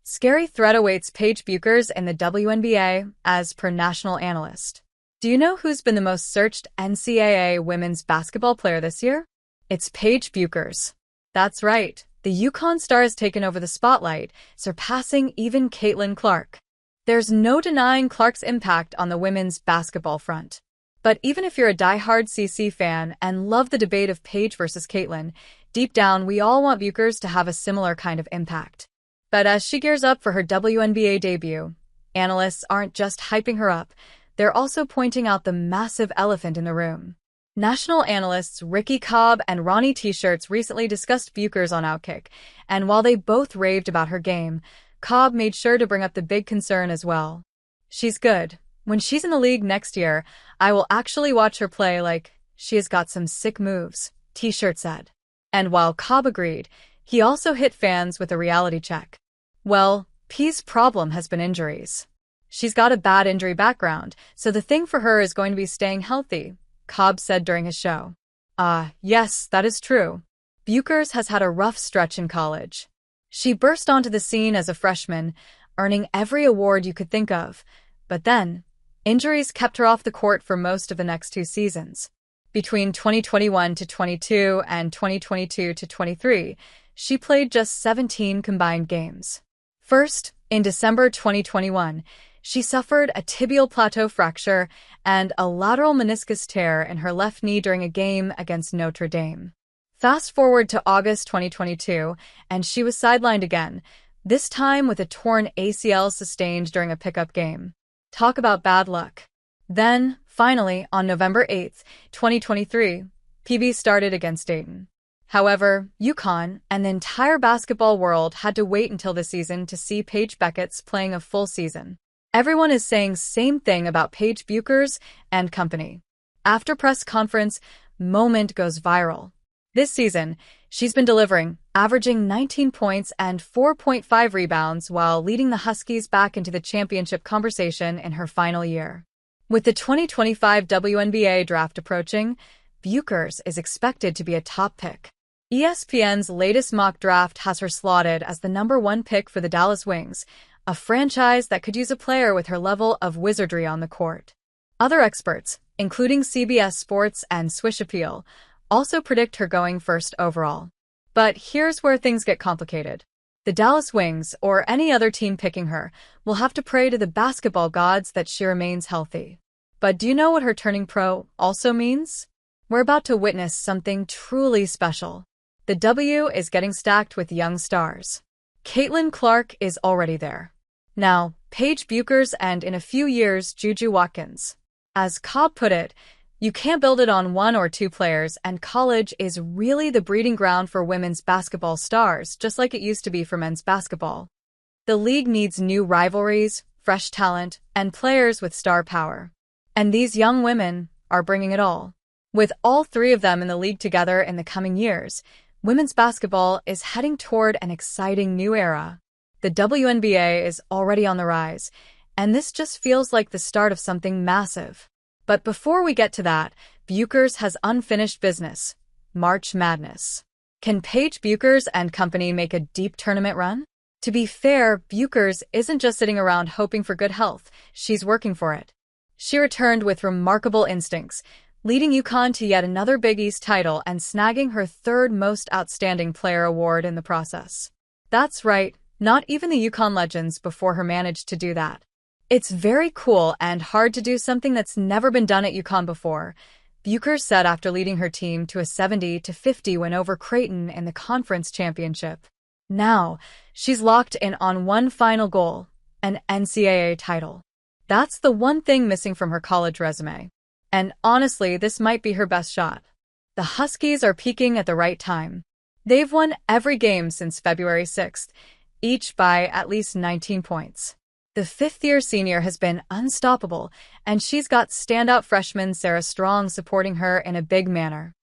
Scary threat awaits Paige Bueckers in the WNBA, as per National Analyst. Do you know who's been the most searched NCAA women's basketball player this year? It's Paige Bueckers. That's right, the UConn star has taken over the spotlight, surpassing even Caitlin Clark. There's no denying Clark's impact on the women's basketball front. But even if you're a diehard CC fan and love the debate of Paige versus Caitlin, deep down we all want Bueckers to have a similar kind of impact. But as she gears up for her WNBA debut, analysts aren't just hyping her up, they're also pointing out the massive elephant in the room. National analysts Ricky Cobb and Ronnie T-shirts recently discussed Bueckers on OutKick, and while they both raved about her game, Cobb made sure to bring up the big concern as well. She's good. When she's in the league next year, I will actually watch her play like she has got some sick moves, T-shirt said. And while Cobb agreed, he also hit fans with a reality check. Well, P's problem has been injuries. She's got a bad injury background, so the thing for her is going to be staying healthy, Cobb said during his show. Yes, that is true. Bueckers has had a rough stretch in college. She burst onto the scene as a freshman, earning every award you could think of. But then, injuries kept her off the court for most of the next 2 seasons. Between 2021-22 and 2022-23, she played just 17 combined games. First, in December 2021, she suffered a tibial plateau fracture and a lateral meniscus tear in her left knee during a game against Notre Dame. Fast forward to August 2022, and she was sidelined again, this time with a torn ACL sustained during a pickup game. Talk about bad luck. Then, finally, on November 8, 2023, PB started against Dayton. However, UConn and the entire basketball world had to wait until the season to see Paige Bueckers playing a full season. Everyone is saying same thing about Paige Bueckers and company. After press conference, moment goes viral. This season, she's been delivering, averaging 19 points and 4.5 rebounds while leading the Huskies back into the championship conversation in her final year. With the 2025 WNBA draft approaching, Bueckers is expected to be a top pick. ESPN's latest mock draft has her slotted as the #1 pick for the Dallas Wings, a franchise that could use a player with her level of wizardry on the court. Other experts, including CBS Sports and Swish Appeal, also predict her going first overall. But here's where things get complicated. The Dallas Wings, or any other team picking her, will have to pray to the basketball gods that she remains healthy. But do you know what her turning pro also means? We're about to witness something truly special. The W is getting stacked with young stars. Caitlin Clark is already there. Now, Paige Bueckers and in a few years, Juju Watkins. As Cobb put it, you can't build it on 1 or 2 players, and college is really the breeding ground for women's basketball stars, just like it used to be for men's basketball. The league needs new rivalries, fresh talent, and players with star power. And these young women are bringing it all. With all 3 of them in the league together in the coming years, women's basketball is heading toward an exciting new era. The WNBA is already on the rise, and this just feels like the start of something massive. But before we get to that, Bueckers has unfinished business: March Madness. Can Paige Bueckers and company make a deep tournament run? To be fair, Bueckers isn't just sitting around hoping for good health, she's working for it. She returned with remarkable instincts, leading UConn to yet another Big East title and snagging her 3rd most outstanding player award in the process. That's right, not even the UConn legends before her managed to do that. It's very cool and hard to do something that's never been done at UConn before, Bueckers said after leading her team to a 70-50 win over Creighton in the conference championship. Now, she's locked in on one final goal: an NCAA title. That's the one thing missing from her college resume. And honestly, this might be her best shot. The Huskies are peaking at the right time. They've won every game since February 6th, each by at least 19 points. The 5th-year senior has been unstoppable, and she's got standout freshman Sarah Strong supporting her in a big manner.